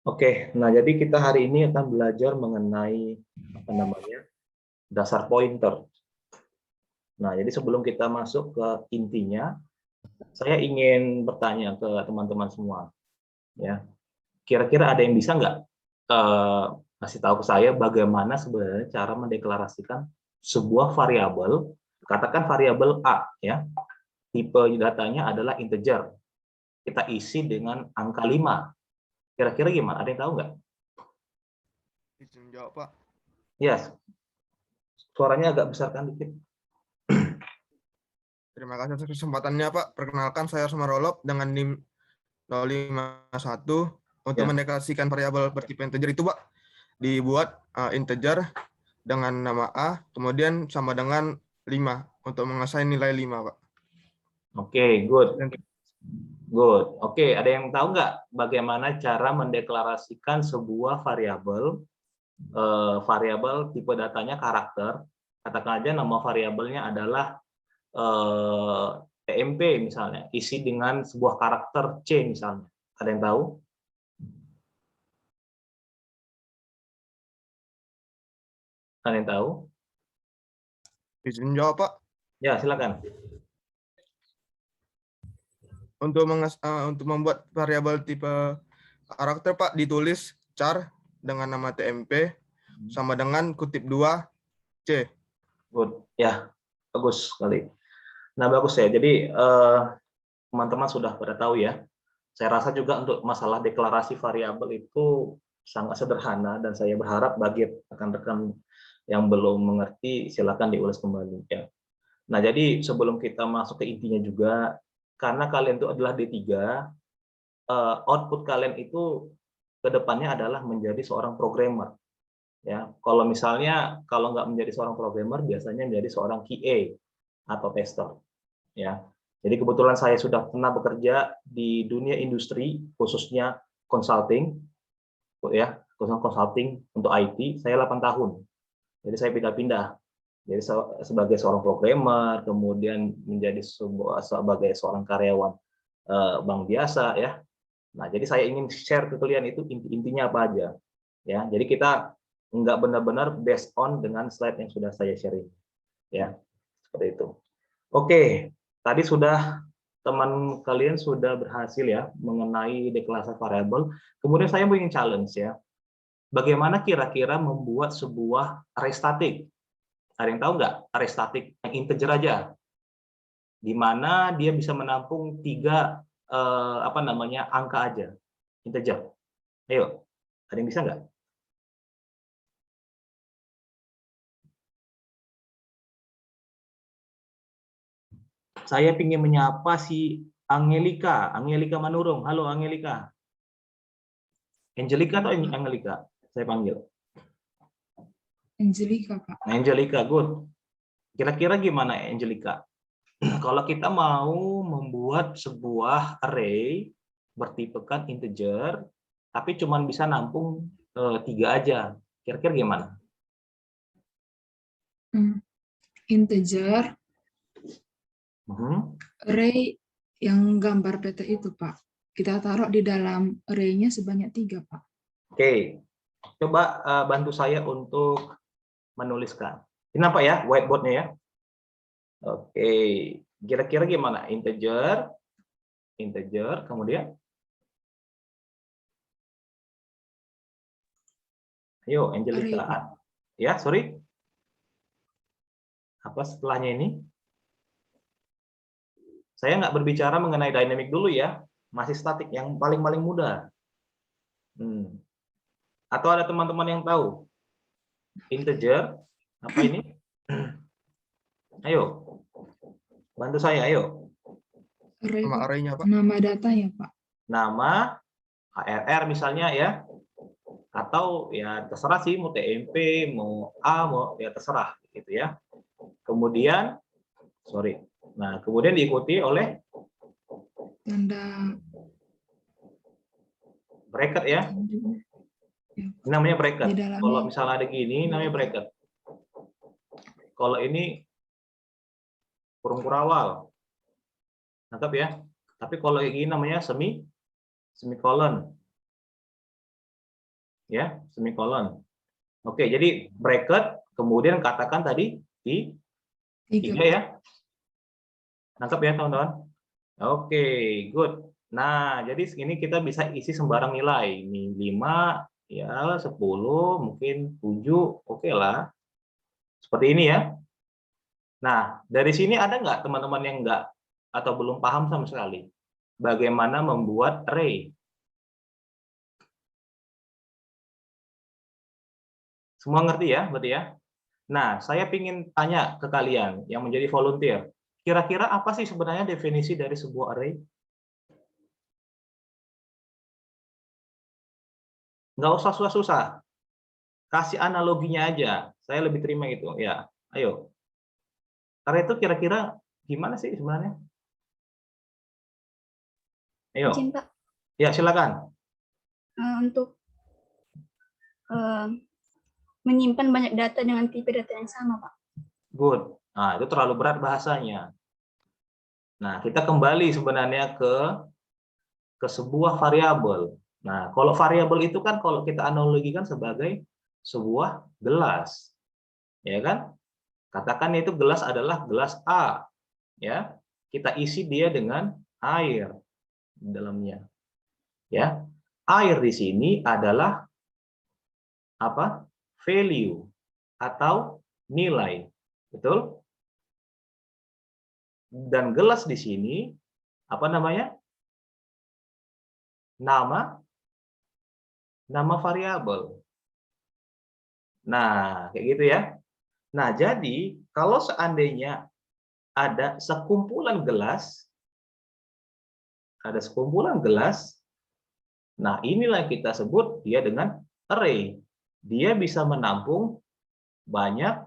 Oke, nah jadi kita hari ini akan belajar mengenai apa namanya dasar pointer. Nah, jadi sebelum kita masuk ke intinya, saya ingin bertanya ke teman-teman semua, ya. Kira-kira ada yang bisa nggak kasih tahu ke saya bagaimana sebenarnya cara mendeklarasikan sebuah variabel, katakan variabel A, ya. Tipe datanya adalah integer. Kita isi dengan angka 5. Kira-kira gimana? Ada yang tahu nggak? Izin jawab, Pak. Yes, suaranya agak besarkan dikit. Terima kasih atas kesempatannya, Pak. Perkenalkan, saya Sumarolop dengan NIM 051. Untuk Ya. mendeklarasikan variabel bertipe integer itu, Pak, dibuat integer dengan nama A, kemudian sama dengan 5 untuk mengasah nilai 5, Pak. Oke, good. Dan Good. Oke, ada yang tahu nggak bagaimana cara mendeklarasikan sebuah variabel, variabel tipe datanya karakter, katakan aja nama variabelnya adalah TMP misalnya, isi dengan sebuah karakter C misalnya. Ada yang tahu? Ada yang tahu? izin jawab, Pak. Ya, silakan. Untuk membuat variabel tipe karakter, Pak, ditulis char dengan nama TMP sama dengan kutip 2 C. Good. Ya, bagus sekali. Nah, bagus ya. Jadi teman-teman sudah pada tahu ya. Saya rasa juga untuk masalah deklarasi variabel itu sangat sederhana dan saya berharap bagi rekan-rekan yang belum mengerti silakan diulas kembali ya. Nah, jadi sebelum kita masuk ke intinya juga, karena kalian itu adalah D3, output kalian itu ke depannya adalah menjadi seorang programmer ya. Kalau misalnya kalau nggak menjadi seorang programmer biasanya menjadi seorang QA atau tester ya. Jadi kebetulan saya sudah pernah bekerja di dunia industri, khususnya consulting, ya, khususnya consulting untuk IT, saya 8 tahun. Jadi saya pindah-pindah. Jadi sebagai seorang programmer, kemudian menjadi sebagai seorang karyawan bank biasa, ya. Nah, jadi saya ingin share ke kalian itu intinya apa aja, ya. Jadi kita nggak benar-benar based on dengan slide yang sudah saya share ini, ya, seperti itu. Oke, tadi sudah teman kalian sudah berhasil ya mengenai deklarasi variabel. Kemudian saya mau ingin challenge ya. Bagaimana kira-kira membuat sebuah array static? Ada yang tahu nggak array static yang integer aja? Di mana dia bisa menampung 3 apa namanya angka aja, integer. Ayo, ada yang bisa nggak? Saya ingin menyapa si Angelika, Angelika Manurung. Halo Angelika. Angelika atau Angelika? Saya panggil. Angelika, Pak. Angelika, good. Kira-kira gimana Angelika? Kalau kita mau membuat sebuah array bertipekan integer, tapi cuma bisa nampung 3 aja. Kira-kira gimana? Integer, Mhm. array yang gambar peta itu, Pak. Kita taruh di dalam array-nya sebanyak 3, Pak. Oke, coba bantu saya untuk menuliskan. Ini apa ya, whiteboard-nya ya? Oke, kira-kira gimana? Integer, integer, kemudian, ayo Array, Angelika. Pak. Ya, sorry. Apa setelahnya ini? Saya nggak berbicara mengenai dynamic dulu ya, masih statik yang paling mudah. Atau ada teman-teman yang tahu integer apa ini? Ayo, bantu saya, ayo. Array, Nama Pak. array-nya, Pak. Nama datanya, Pak. Nama HRR misalnya ya, atau ya terserah sih mau TMP, mau A, mau ya terserah gitu ya. Kemudian, sorry. Nah, kemudian diikuti oleh Tanda bracket ya. ya, Ini namanya bracket. di Kalau dalamnya. misalnya ada gini namanya bracket. Kalau ini kurung kurawal. Nangkap ya. Tapi kalau kayak gini namanya semicolon. ya, semikolon. Oke, jadi bracket, kemudian katakan tadi di 3 3. ya. Nangkep ya teman-teman? Oke, good. Nah, jadi ini kita bisa isi sembarang nilai. Ini 5, ya 10, mungkin 7, oke lah. Seperti ini ya. Nah, dari sini ada nggak teman-teman yang nggak atau belum paham sama sekali? Bagaimana membuat array? Semua ngerti ya, berarti ya? Nah, saya ingin tanya ke kalian yang menjadi volunteer. Kira-kira apa sih sebenarnya definisi dari sebuah array? Nggak usah susah-susah. Kasih analoginya aja. Saya lebih terima itu. Ya, ayo. Array itu kira-kira gimana sih sebenarnya? Ayo. Izin, Pak. Ya, silakan. Untuk menyimpan banyak data dengan tipe data yang sama, Pak. Good. Nah, itu terlalu berat bahasanya. Nah, kita kembali sebenarnya ke sebuah variabel. Nah, kalau variabel itu kan kalau kita analogikan sebagai sebuah gelas. Ya kan? Katakan itu gelas adalah gelas A, ya. Kita isi dia dengan air di dalamnya. Ya. Air di sini adalah apa? Value atau nilai. Betul? Dan gelas di sini apa namanya? Nama variabel. Nah, kayak gitu ya. Nah, jadi kalau seandainya ada sekumpulan gelas, nah inilah kita sebut dia dengan array. Dia bisa menampung banyak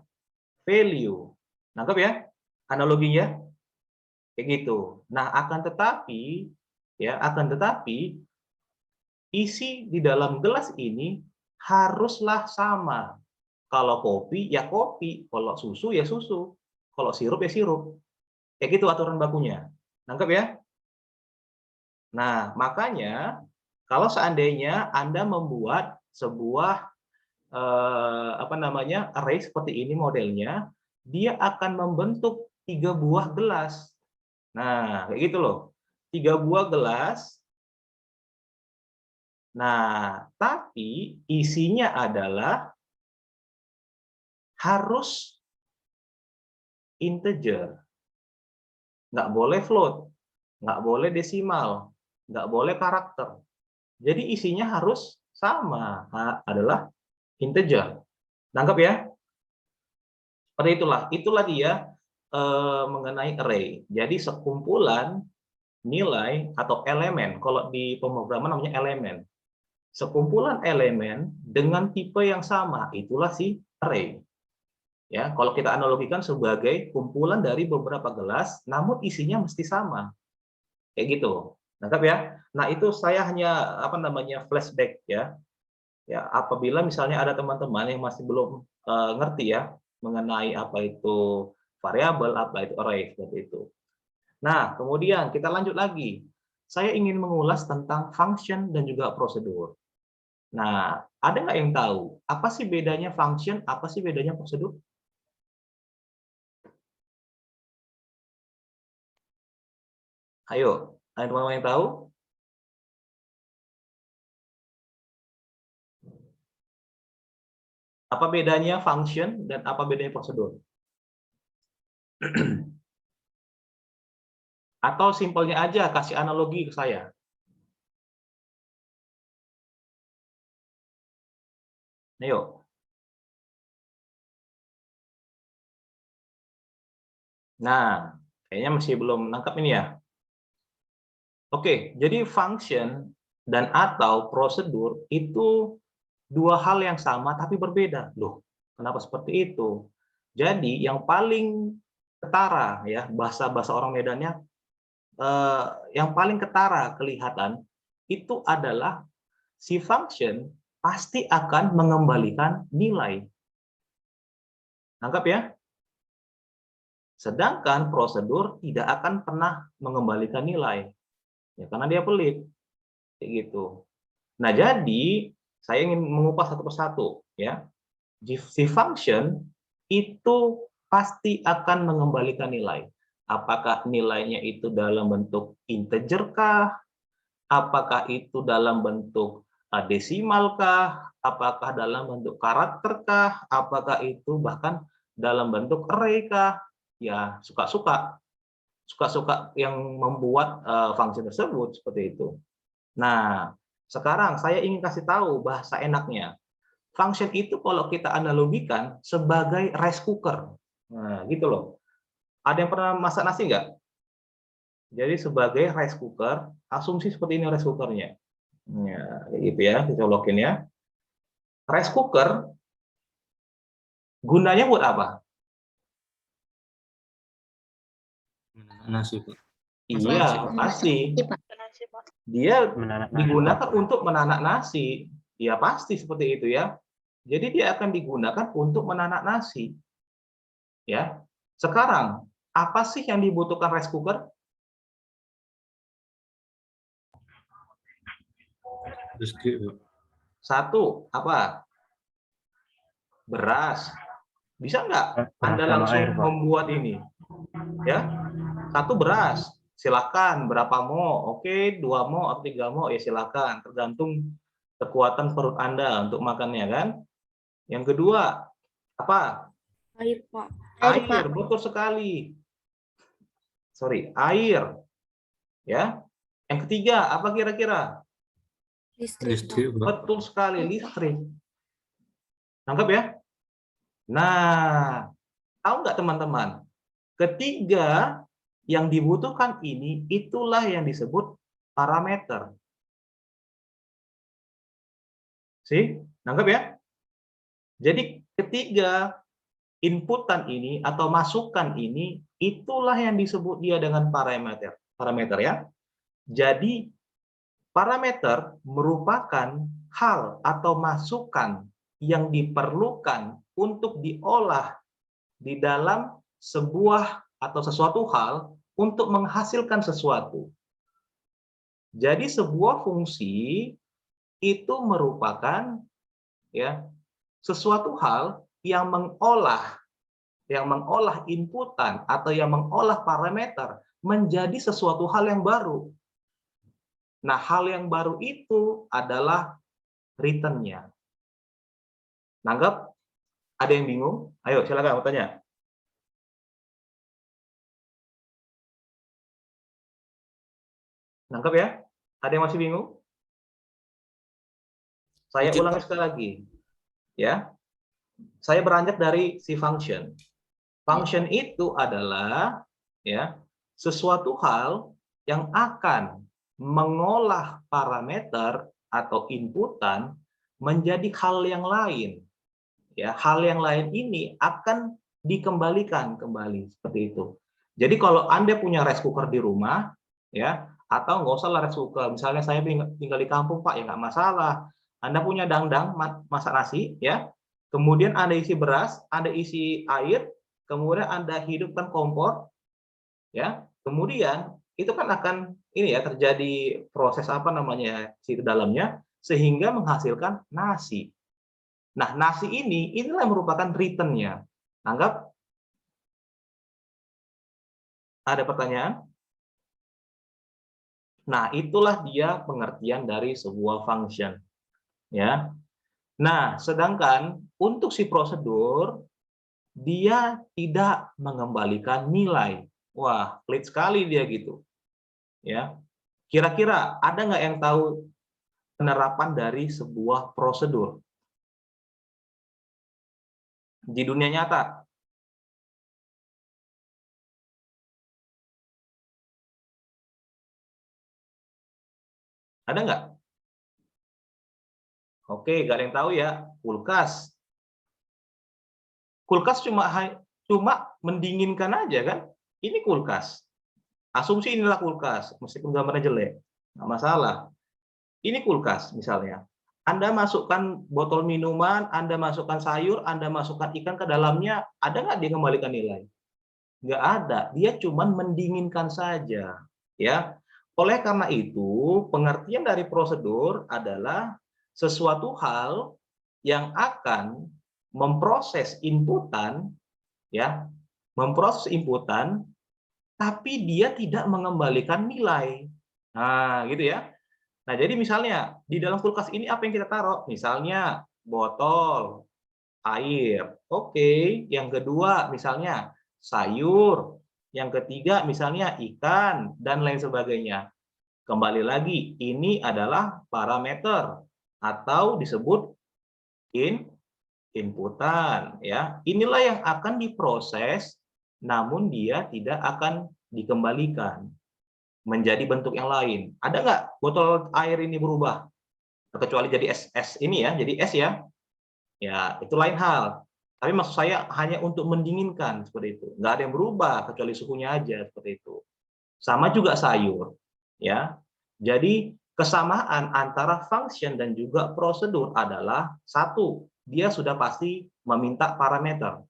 value. Nangkep ya analoginya? Kayak gitu. Nah, akan tetapi isi di dalam gelas ini haruslah sama. Kalau kopi ya kopi, kalau susu ya susu, kalau sirup ya sirup. Kayak gitu aturan bakunya. Nangkep ya? Nah, makanya kalau seandainya Anda membuat sebuah array seperti ini modelnya, dia akan membentuk 3 buah gelas. Nah, kayak gitu loh. 3 buah gelas. Nah, tapi isinya adalah harus integer. Nggak boleh float, nggak boleh desimal, nggak boleh karakter. Jadi isinya harus sama, adalah integer. Nangkep ya? Seperti itulah dia mengenai array. Jadi sekumpulan nilai atau elemen, kalau di pemrograman namanya elemen. Sekumpulan elemen dengan tipe yang sama, itulah si array. Ya, kalau kita analogikan sebagai kumpulan dari beberapa gelas, namun isinya mesti sama. Kayak gitu. Nangkap ya? Nah, itu saya hanya flashback ya. Ya, apabila misalnya ada teman-teman yang masih belum ngerti ya mengenai apa itu variabel, apa itu array seperti itu. Nah, kemudian kita lanjut lagi. Saya ingin mengulas tentang function dan juga prosedur. Nah, ada nggak yang tahu apa sih bedanya function, apa sih bedanya prosedur? Ayo, ada teman-teman yang tahu? Apa bedanya function dan apa bedanya prosedur? Atau simpelnya aja kasih analogi ke saya. Ayo. Nah, kayaknya masih belum nangkap ini ya. Oke, jadi function dan atau prosedur itu dua hal yang sama tapi berbeda. Loh, kenapa seperti itu? Jadi yang paling ketara ya, bahasa orang Medannya yang paling ketara kelihatan itu adalah si function pasti akan mengembalikan nilai. Nangkap ya? Sedangkan prosedur tidak akan pernah mengembalikan nilai. Ya, karena dia pelit. Kayak gitu. Nah, jadi Saya ingin mengupas satu persatu, ya. Si function itu pasti akan mengembalikan nilai. Apakah nilainya itu dalam bentuk integer kah? Apakah itu dalam bentuk desimal kah? Apakah dalam bentuk karakter kah? Apakah itu bahkan dalam bentuk array kah? Ya, suka-suka. Suka-suka yang membuat function tersebut seperti itu. Nah, sekarang saya ingin kasih tahu bahasa enaknya. Function itu kalau kita analogikan sebagai rice cooker. Nah, gitu loh. Ada yang pernah masak nasi nggak? Jadi sebagai rice cooker, asumsi seperti ini rice cookernya. Ya, kayak gitu ya, dicolokin ya. Rice cooker gunanya buat apa? Nasi, Pak. Iya, pasti. Dia digunakan untuk menanak nasi. Ya pasti seperti itu ya. Jadi dia akan digunakan untuk menanak nasi. Ya. Sekarang, apa sih yang dibutuhkan rice cooker? Listrik, Pak. Satu, apa? Beras. Bisa nggak Anda Beras sama langsung air, Pak. membuat ini? Ya, satu beras. Silakan berapa mo? Oke, 2 mo atau 3 mo ya silakan, tergantung kekuatan perut Anda untuk makannya kan. Yang kedua, apa? Air, Pak. Air, betul sekali. Sorry, air. Ya. Yang ketiga, apa kira-kira? Listrik, Pak. Betul sekali, listrik. Nangkep ya? Nah, tahu nggak teman-teman? Ketiga yang dibutuhkan ini, itulah yang disebut parameter. Sih? Nangkep ya? Jadi ketiga inputan ini atau masukan ini, itulah yang disebut dia dengan parameter. Parameter ya. Jadi parameter merupakan hal atau masukan yang diperlukan untuk diolah di dalam sebuah atau sesuatu hal untuk menghasilkan sesuatu. Jadi sebuah fungsi itu merupakan ya sesuatu hal yang mengolah inputan atau yang mengolah parameter menjadi sesuatu hal yang baru. Nah, hal yang baru itu adalah return-nya. Nanggap? Ada yang bingung? Ayo, silakan mau tanya. Nangkep ya? Ada yang masih bingung? Saya Dikit, ulangi Pak. sekali lagi. Ya. Saya beranjak dari si function. Function itu adalah ya, sesuatu hal yang akan mengolah parameter atau inputan menjadi hal yang lain. Ya, hal yang lain ini akan dikembalikan kembali seperti itu. Jadi kalau Anda punya rice cooker di rumah, ya, atau nggak usah lah rice cooker, misalnya saya tinggal di kampung Pak, ya nggak masalah. Anda punya dangdang masak nasi, ya, kemudian Anda isi beras, Anda isi air, kemudian Anda hidupkan kompor, ya, kemudian itu kan akan ini ya terjadi proses apa namanya di dalamnya sehingga menghasilkan nasi. Nah, nasi inilah yang merupakan return-nya. Anggap ada pertanyaan? Nah, itulah dia pengertian dari sebuah function. Ya. Nah, sedangkan untuk si prosedur, dia tidak mengembalikan nilai. Wah, pelit sekali dia gitu. Ya. Kira-kira ada nggak yang tahu penerapan dari sebuah prosedur di dunia nyata? Ada nggak? Oke, nggak ada yang tahu ya. Kulkas. Kulkas cuma mendinginkan aja kan? Ini kulkas. Asumsi inilah kulkas, meskipun gambarnya jelek, nggak masalah. Ini kulkas misalnya. Anda masukkan botol minuman, Anda masukkan sayur, Anda masukkan ikan ke dalamnya, ada nggak dia kembalikan nilai? Nggak ada, dia cuma mendinginkan saja. Ya. Oleh karena itu, pengertian dari prosedur adalah sesuatu hal yang akan memproses inputan, ya, memproses inputan, tapi dia tidak mengembalikan nilai. Nah, gitu ya. Nah, jadi misalnya di dalam kulkas ini apa yang kita taruh? Misalnya botol air. Oke, yang kedua misalnya sayur, yang ketiga misalnya ikan dan lain sebagainya. Kembali lagi, ini adalah parameter atau disebut inputan, ya. Inilah yang akan diproses, namun dia tidak akan dikembalikan menjadi bentuk yang lain. Ada nggak botol air ini berubah? Kecuali jadi es ini ya, jadi es ya. Ya, itu lain hal. Tapi maksud saya hanya untuk mendinginkan seperti itu. Nggak ada yang berubah kecuali suhunya aja seperti itu. Sama juga sayur, ya. Jadi kesamaan antara function dan juga prosedur adalah satu, dia sudah pasti meminta parameter.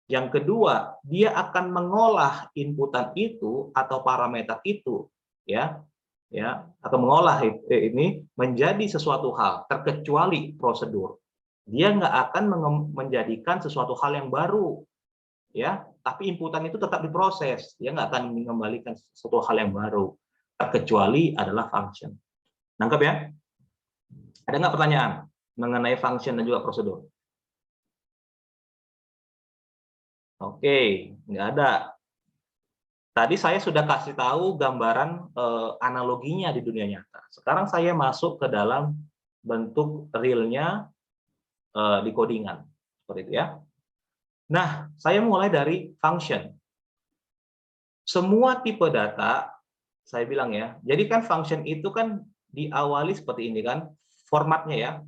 Yang kedua, dia akan mengolah inputan itu atau parameter itu, ya, atau mengolah ini menjadi sesuatu hal, terkecuali prosedur. Dia nggak akan menjadikan sesuatu hal yang baru, ya, tapi inputan itu tetap diproses. Dia nggak akan mengembalikan sesuatu hal yang baru, terkecuali adalah function. Nangkep ya? Ada nggak pertanyaan mengenai function dan juga prosedur? Oke, nggak ada. Tadi saya sudah kasih tahu gambaran analoginya di dunia nyata. Sekarang saya masuk ke dalam bentuk realnya di codingan. Seperti itu ya. Nah, saya mulai dari function. Semua tipe data, saya bilang ya, jadi kan function itu kan diawali seperti ini kan, formatnya ya.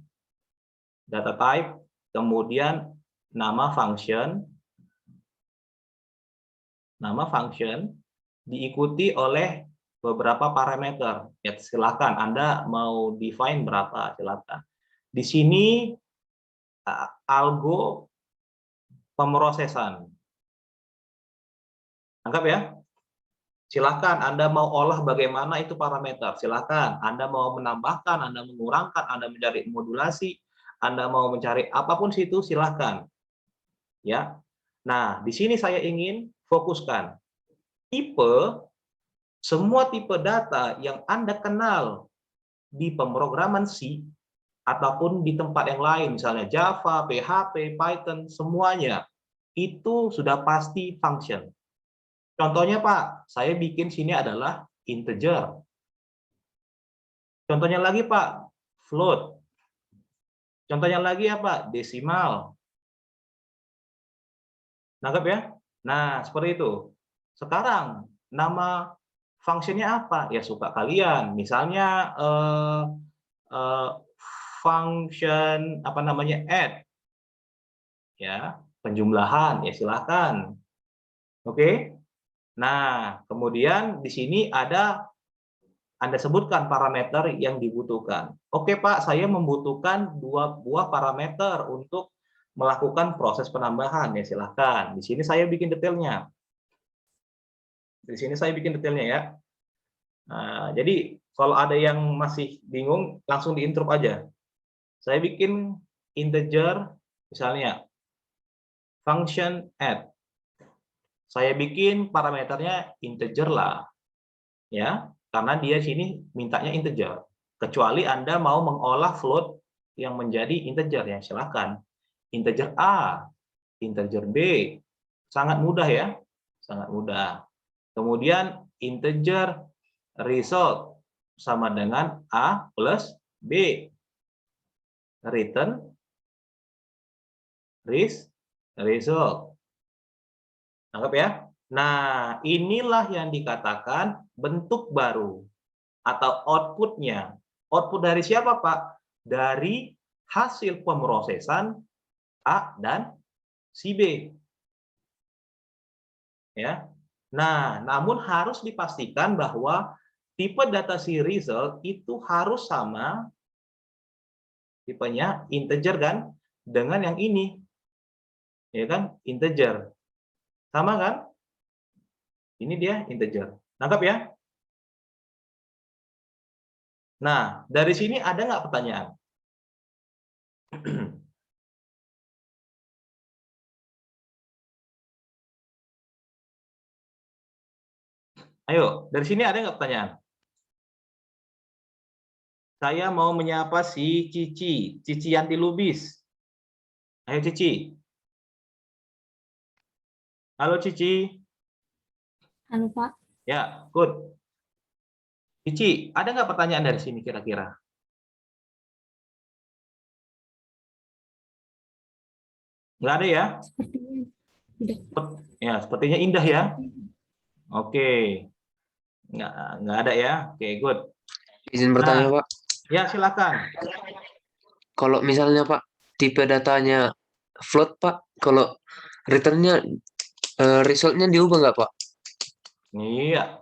Data type, kemudian nama function, diikuti oleh beberapa parameter. Ya, silakan Anda mau define berapa, silakan. Di sini algo pemrosesan. Anggap ya. Silakan Anda mau olah bagaimana itu parameter. Silakan Anda mau menambahkan, Anda mengurangkan, Anda mencari modulasi, Anda mau mencari apapun situ, silakan. Ya. Nah, di sini saya ingin fokuskan semua tipe data yang Anda kenal di pemrograman C ataupun di tempat yang lain, misalnya Java, PHP, Python, semuanya itu sudah pasti function. Contohnya Pak, saya bikin sini adalah integer. Contohnya lagi Pak, float. Contohnya lagi ya Pak, desimal. Nangkep ya? Nah, seperti itu. Sekarang, nama fungsinya apa? Ya suka kalian. Misalnya function apa namanya add, ya penjumlahan, ya silakan. Oke. Nah, kemudian di sini ada Anda sebutkan parameter yang dibutuhkan. Oke Pak, saya membutuhkan 2 buah parameter untuk melakukan proses penambahan, ya silakan. Di sini saya bikin detailnya. Di sini saya bikin detailnya ya. Nah, jadi kalau ada yang masih bingung, langsung diintrup aja. Saya bikin integer, misalnya function add. Saya bikin parameternya integer lah, ya, karena dia sini mintanya integer. Kecuali Anda mau mengolah float yang menjadi integer, ya silakan. Integer A, integer B, sangat mudah ya, sangat mudah. Kemudian integer result sama dengan A plus B. Return result. Anggap ya. Nah, inilah yang dikatakan bentuk baru atau outputnya. Output dari siapa, Pak? Dari hasil pemrosesan A dan si B. Ya. Nah, namun harus dipastikan bahwa tipe data si result itu harus sama tipenya integer kan dengan yang ini. Ya kan? Integer. Sama kan? Ini dia integer. Nangkap ya? Nah, dari sini ada nggak pertanyaan? Ayo, dari sini ada nggak pertanyaan? Saya mau menyapa si Cici, Cici Yanti Lubis. Ayo Cici. Halo Cici. Halo Pak. Ya, good. Cici, ada nggak pertanyaan dari sini kira-kira? Nggak ada ya? Sepertinya udah. Ya, sepertinya indah ya. Oke. Nggak ada ya. Oke, good. Izin bertanya, Nah, Pak. ya silakan. Kalau misalnya, Pak, tipe datanya float, Pak, kalau returnnya resultnya diubah nggak, Pak? Iya.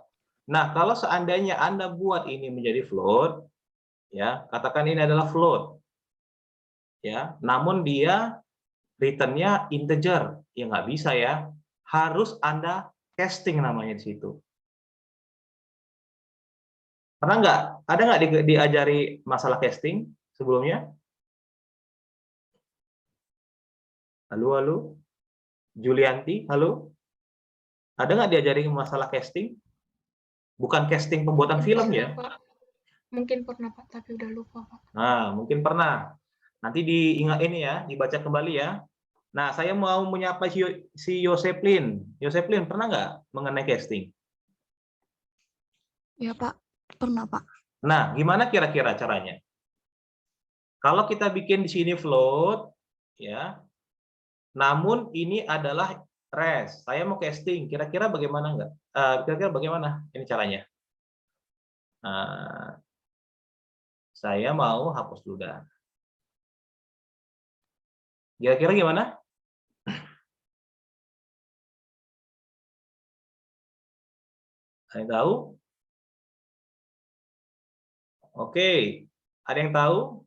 Nah, kalau seandainya Anda buat ini menjadi float, ya, katakan ini adalah float, ya. Namun dia return-nya integer, ya nggak bisa ya. Harus Anda casting namanya di situ. Pernah nggak? Ada nggak diajari masalah casting sebelumnya? Halo, halo, Julianti, halo. Ada nggak diajari masalah casting? Bukan casting pembuatan film ya. Mungkin pernah Pak, tapi udah lupa Pak. Nah, mungkin pernah. Nanti diingat ini ya, dibaca kembali ya. Nah, saya mau menyapa si Yoseplin. Yoseplin, pernah nggak mengenai casting? Ya Pak, pernah Pak. Nah, gimana kira-kira caranya? Kalau kita bikin di sini float, ya, namun ini adalah res. Saya mau casting. Kira-kira bagaimana nggak? Kira-kira bagaimana ini caranya? Nah, saya mau hapus dulu dah. Kira-kira gimana? Ada yang tahu? Oke, ada yang tahu?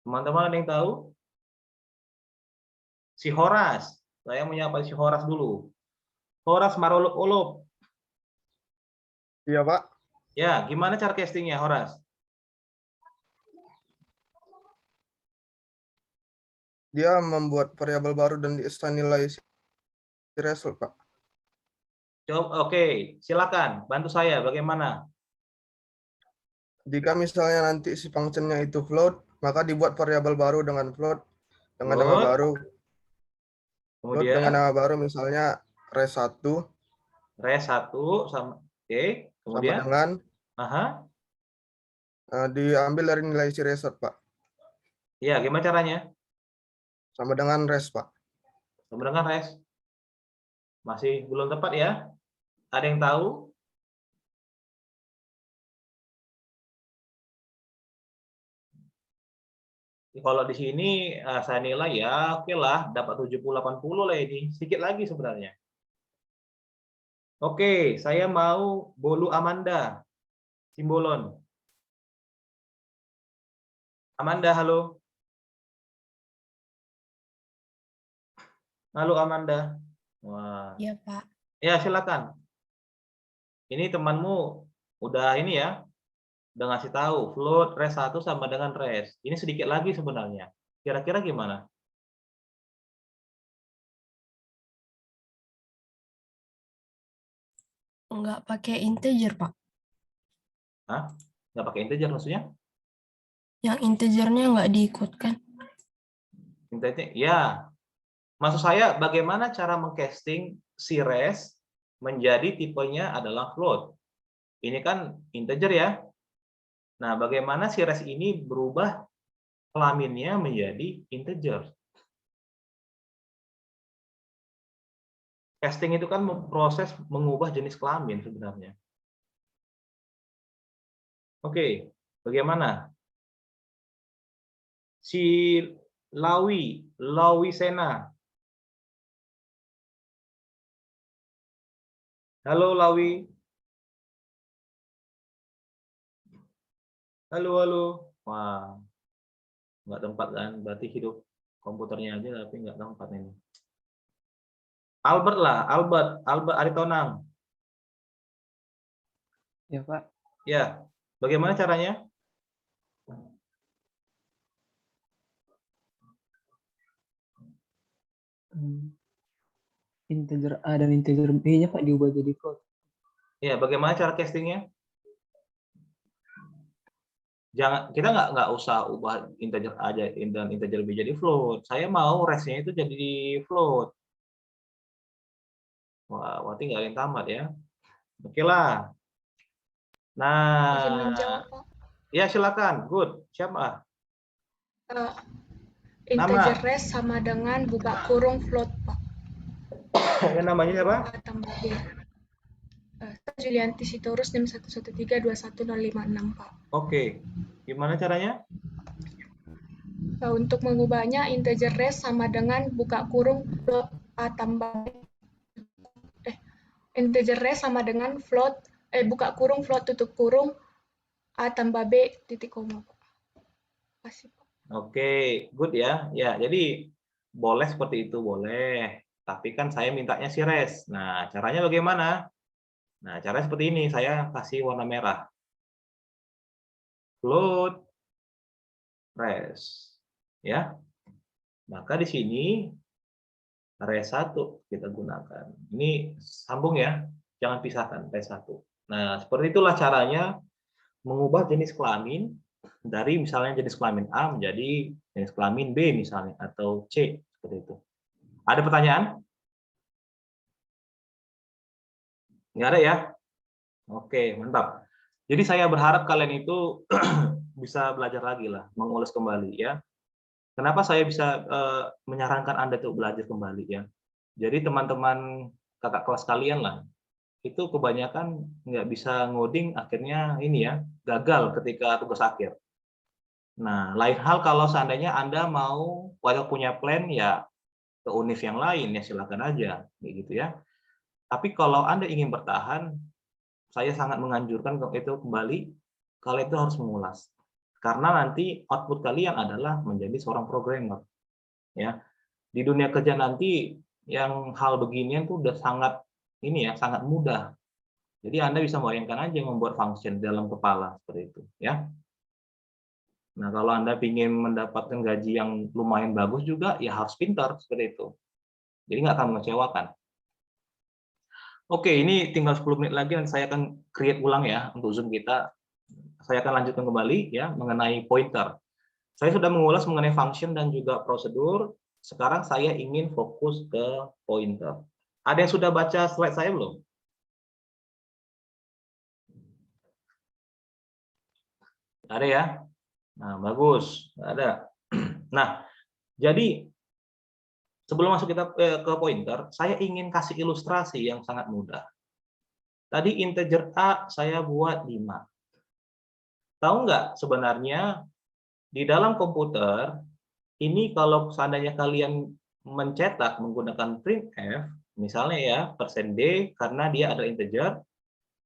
Teman-teman ada yang tahu? Si Horas. Saya menyapa si Horas dulu. Horas Marolop-olop. Iya, Pak. Ya, gimana cara castingnya, Horas? Dia membuat variabel baru dan di-assign nilai si result, Pak. Coba, oke, silakan bantu saya. Bagaimana? Jika misalnya nanti si function-nya itu float, maka dibuat variabel baru dengan float dengan nama Float. baru. Float dengan Kemudian nama baru misalnya res1 res 1 sama oke. sama Kemudian, dengan aha, diambil dari nilai si result, Pak. ya gimana caranya? Sama dengan res, Pak. Sama dengan res. Masih belum tepat ya? Ada yang tahu? Kalau di sini saya nilai ya oke lah, dapat 70-80 lah ini. Sedikit lagi sebenarnya. Oke, saya mau Bolu Amanda. Simbolon. Amanda, halo. Halo Amanda. Wah. Iya Pak. Ya, silakan. Ini temanmu udah ini ya, udah ngasih tahu float res 1 sama dengan res. Ini sedikit lagi sebenarnya. Kira-kira gimana? Nggak pakai integer, Pak. Hah? Nggak pakai integer maksudnya? Yang integernya nggak diikutkan. Integer, ya. Maksud saya bagaimana cara mengcasting si res menjadi tipenya adalah float. Ini kan integer ya. Nah, bagaimana si res ini berubah kelaminnya menjadi integer? Casting itu kan proses mengubah jenis kelamin sebenarnya. Oke, bagaimana? Si Lawi Sena. Halo Lawi. Halo, halo. Wah, nggak tempat kan? Berarti hidup komputernya aja tapi nggak tempat ini. Albert lah, Albert Aritonang. Ya, Pak. Ya, bagaimana caranya? Integer A dan integer B-nya Pak diubah jadi float. Ya, bagaimana cara castingnya? Jangan, kita nggak usah ubah integer A dan integer B jadi float. Saya mau rest-nya itu jadi float. Wah, berarti nggak ada yang tamat ya. Oke lah. Izin Nah, menjawab, Pak. ya silakan. Good. Siapa? Integer Nama. rest sama dengan buka kurung float, Pak. Yang namanya siapa? A tambah B. Julianti Sitorus NIM 113210556, Pak. Oke. Gimana caranya? Untuk mengubahnya, integer rest sama dengan buka kurung float A tambah B. Integer rest sama dengan float, buka kurung float tutup kurung A tambah B titik koma, Pak. Kasih, Pak. Oke, good ya. Ya, jadi boleh seperti itu, boleh. Tapi kan saya mintanya si rest. Nah, caranya bagaimana? Nah, caranya seperti ini. Saya kasih warna merah. Float rest. Ya. Maka di sini rest 1 kita gunakan. Ini sambung ya. Jangan pisahkan rest 1. Nah, seperti itulah caranya mengubah jenis kelamin dari misalnya jenis kelamin A menjadi jenis kelamin B misalnya, atau C, seperti itu. Ada pertanyaan? Nggak ada ya? Oke, mantap. Jadi saya berharap kalian itu bisa belajar lagi lah, mengulas kembali ya. Kenapa saya bisa menyarankan Anda untuk belajar kembali ya? Jadi teman-teman kakak kelas kalian lah, itu kebanyakan nggak bisa ngoding, akhirnya ini ya, gagal ketika tugas akhir. Nah, lain hal kalau seandainya Anda mau punya plan ya ke univ yang lain ya silakan aja, kayak gitu ya. Tapi kalau Anda ingin bertahan, saya sangat menganjurkan itu kembali, kalian itu harus mengulas. Karena nanti output kalian adalah menjadi seorang programmer. Ya. Di dunia kerja nanti yang hal beginian tuh udah sangat ini ya, sangat mudah. Jadi Anda bisa bayangkan aja membuat function dalam kepala seperti itu, ya. Nah, kalau Anda ingin mendapatkan gaji yang lumayan bagus juga, ya harus pintar seperti itu. Jadi nggak akan mengecewakan. Oke, ini tinggal 10 menit lagi dan saya akan create ulang ya untuk Zoom kita. Saya akan lanjutkan kembali ya mengenai pointer. Saya sudah mengulas mengenai function dan juga prosedur. Sekarang saya ingin fokus ke pointer. Ada yang sudah baca slide saya belum? Ada ya? Nah, bagus. Ada. Nah, jadi sebelum masuk kita ke pointer, saya ingin kasih ilustrasi yang sangat mudah. Tadi integer A saya buat 5. Tahu nggak sebenarnya di dalam komputer, ini kalau seandainya kalian mencetak menggunakan printf, misalnya ya, %d karena dia ada integer,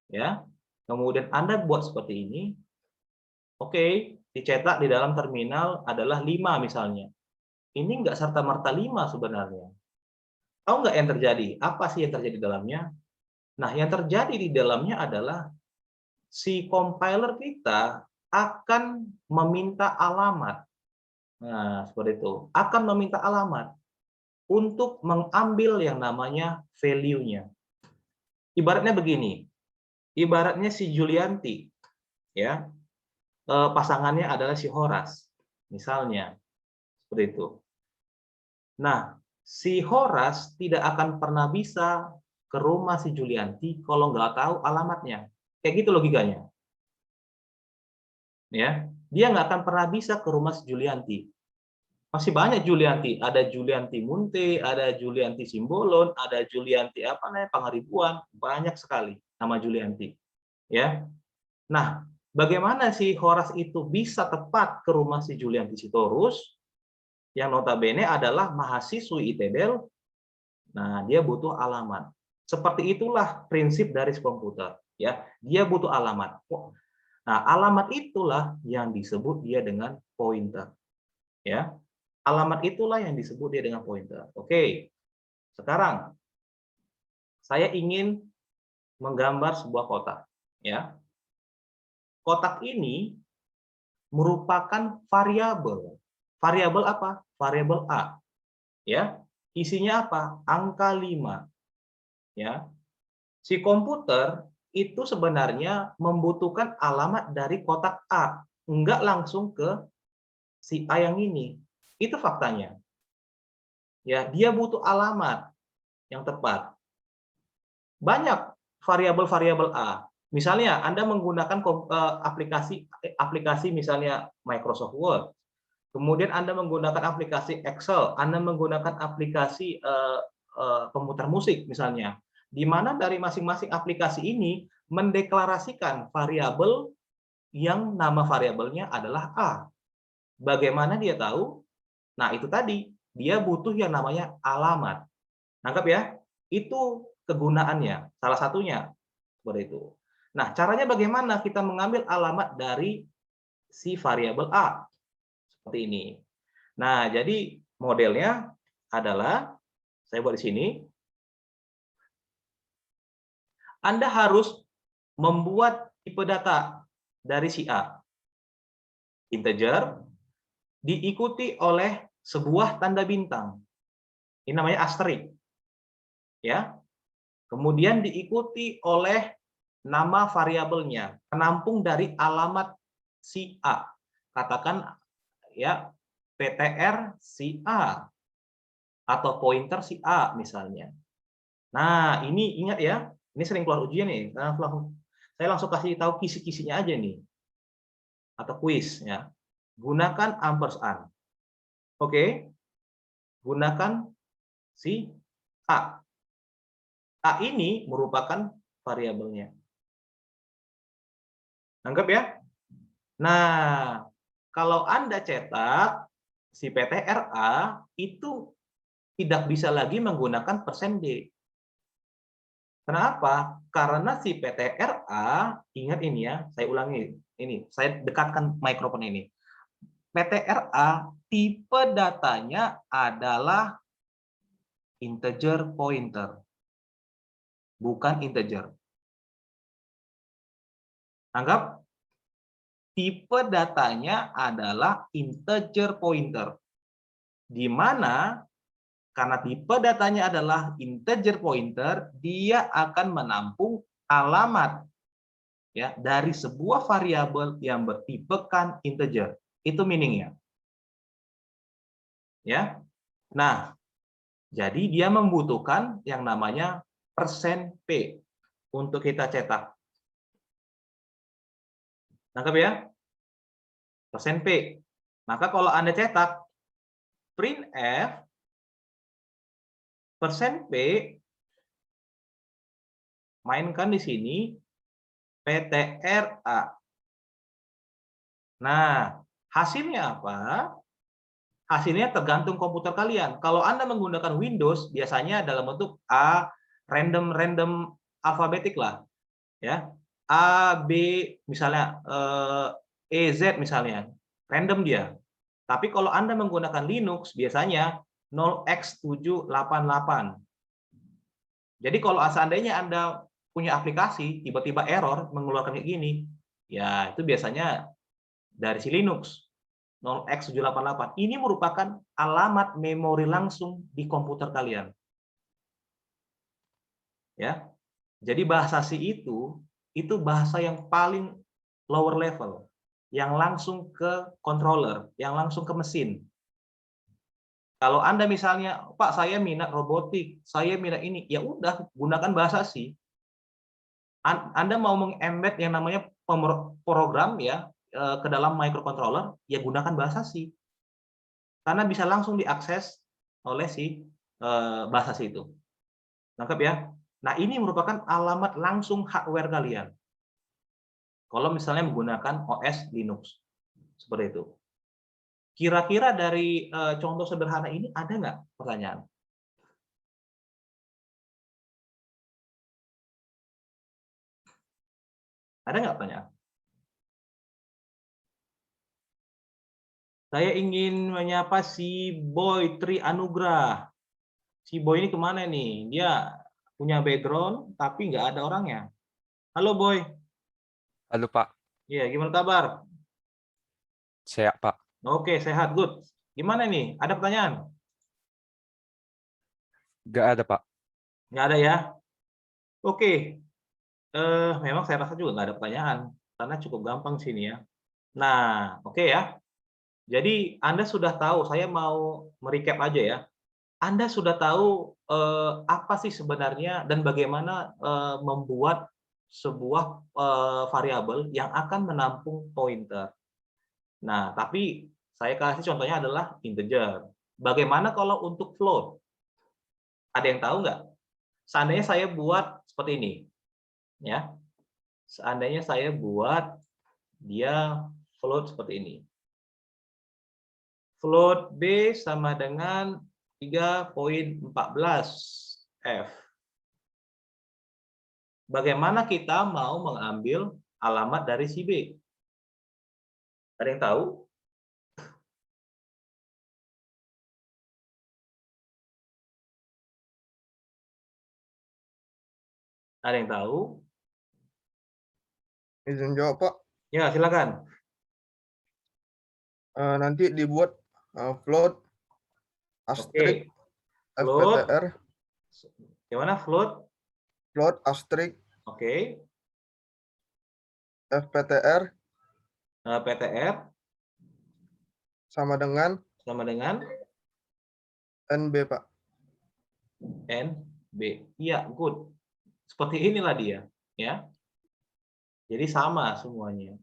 ya. Kemudian Anda buat seperti ini. Oke, dicetak di dalam terminal adalah 5 misalnya. Ini nggak serta-merta 5 sebenarnya. Tahu nggak yang terjadi? Apa sih yang terjadi di dalamnya? Nah, yang terjadi di dalamnya adalah si compiler kita akan meminta alamat. Nah, seperti itu. Akan meminta alamat untuk mengambil yang namanya value-nya. Ibaratnya begini. Ibaratnya si Julianti, ya, pasangannya adalah si Horas, misalnya. Seperti itu. Nah, si Horas tidak akan pernah bisa ke rumah si Julianti kalau nggak tahu alamatnya. Kayak gitu logikanya. Ya, dia nggak akan pernah bisa ke rumah si Julianti. Masih banyak Julianti, ada Julianti Munte, ada Julianti Simbolon, ada Julianti apa namanya Pangaribuan, banyak sekali nama Julianti. Ya. Nah, bagaimana si Horas itu bisa tepat ke rumah si Julianti Sitorus yang notabene adalah mahasiswi ITB? Nah, dia butuh alamat. Seperti itulah prinsip dari komputer, ya. Dia butuh alamat. Nah, alamat itulah yang disebut dia dengan pointer. Ya. Alamat itulah yang disebut dia dengan pointer. Oke. Sekarang saya ingin menggambar sebuah kotak, ya. kotak ini merupakan variabel. Variabel apa? Variabel A. Ya. Isinya apa? Angka 5. Ya. Si komputer itu sebenarnya membutuhkan alamat dari kotak A, enggak langsung ke si A yang ini. Itu faktanya. Ya, dia butuh alamat yang tepat. Banyak variabel-variabel A. Misalnya Anda menggunakan aplikasi misalnya Microsoft Word. Kemudian Anda menggunakan aplikasi Excel, Anda menggunakan aplikasi pemutar musik misalnya. Di mana dari masing-masing aplikasi ini mendeklarasikan variabel yang nama variabelnya adalah A. Bagaimana dia tahu? Nah, itu tadi, dia butuh yang namanya alamat. Nangkap ya? Itu kegunaannya, salah satunya. Seperti itu. Nah, caranya bagaimana kita mengambil alamat dari si variabel A? Seperti ini. Nah, jadi modelnya adalah, saya buat di sini, Anda harus membuat tipe data dari si A. Integer, diikuti oleh sebuah tanda bintang. Ini namanya asterik. Ya. Kemudian diikuti oleh nama variabelnya, penampung dari alamat si A. Katakan ya PTR si A atau pointer si A misalnya. Nah, ini ingat ya, ini sering keluar ujian nih. Saya langsung kasih tahu kisi-kisinya aja nih. Atau kuis ya. Gunakan ampersand. Oke. Gunakan si A. A ini merupakan variabelnya. Anggap ya. Nah, kalau Anda cetak si PTRA itu tidak bisa lagi menggunakan %D. Kenapa? Karena si PTRA, ingat ini ya, saya ulangi, ini saya dekatkan mikrofon ini. PTRA tipe datanya adalah integer pointer, bukan integer. Anggap tipe datanya adalah integer pointer, di mana karena tipe datanya adalah integer pointer, dia akan menampung alamat ya dari sebuah variabel yang bertipekan integer. Itu meaningnya. Ya. Nah, jadi dia membutuhkan yang namanya %P untuk kita cetak. Nangkap ya? %P. Maka kalau Anda cetak printf %P, mainkan di sini PTRA. Nah, hasilnya apa? Hasilnya tergantung komputer kalian. Kalau Anda menggunakan Windows, biasanya dalam bentuk A, random alfabetik lah. Ya. A, B, misalnya E, Z misalnya. Random dia. Tapi kalau Anda menggunakan Linux, biasanya 0x788. Jadi kalau seandainya Anda punya aplikasi, tiba-tiba error mengeluarkan kayak gini, ya itu biasanya dari si Linux. 0x788. Ini merupakan alamat memori langsung di komputer kalian. Ya. Jadi bahasa C itu bahasa yang paling lower level, yang langsung ke controller, yang langsung ke mesin. Kalau Anda misalnya, Pak, saya minat robotik, saya minat ini, ya udah gunakan bahasa C. Anda mau meng-embed yang namanya program ya ke dalam microcontroller, ya gunakan bahasa C. Karena bisa langsung diakses oleh si bahasa C itu. Nangkep ya? Nah, ini merupakan alamat langsung hardware kalian. Kalau misalnya menggunakan OS Linux. Seperti itu. Kira-kira dari contoh sederhana ini ada nggak pertanyaan? Ada nggak pertanyaan? Saya ingin menyapa si Boy Tri Anugrah. Si Boy ini kemana nih? Dia punya background, tapi nggak ada orangnya. Halo Boy. Halo Pak. Iya, gimana kabar? Sehat, Pak. Oke, sehat, good. Gimana nih? Ada pertanyaan? Nggak ada, Pak. Nggak ada ya? Oke. Memang saya rasa juga nggak ada pertanyaan, karena cukup gampang sini ya. Nah, oke ya. Jadi Anda sudah tahu, saya mau merecap aja ya. Anda sudah tahu apa sih sebenarnya dan bagaimana membuat sebuah variabel yang akan menampung pointer. Nah, tapi saya kasih contohnya adalah integer. Bagaimana kalau untuk float? Ada yang tahu nggak? Seandainya saya buat seperti ini, ya. Seandainya saya buat dia float seperti ini. Float B sama dengan 3,14 F. Bagaimana kita mau mengambil alamat dari si B? Ada yang tahu? Ada yang tahu? Izin jawab, Pak. Ya, silakan. Nanti dibuat float Oke. asterisk Float. FPTR, Gimana float? float asterisk Oke. FPTR PTR sama dengan NB, Pak. NB. Iya, good. Seperti inilah dia, ya. Jadi sama semuanya.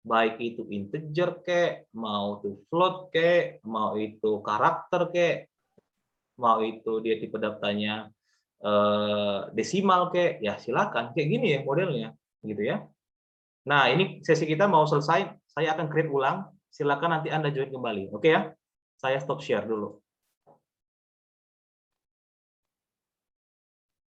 Baik itu integer kek, mau itu float kek, mau itu karakter kek, mau itu dia tipe daftarnya desimal kek, ya silakan. Kayak gini ya modelnya, gitu ya. Nah, ini sesi kita mau selesai, saya akan create ulang. Silakan nanti Anda join kembali. Oke ya? Saya stop share dulu.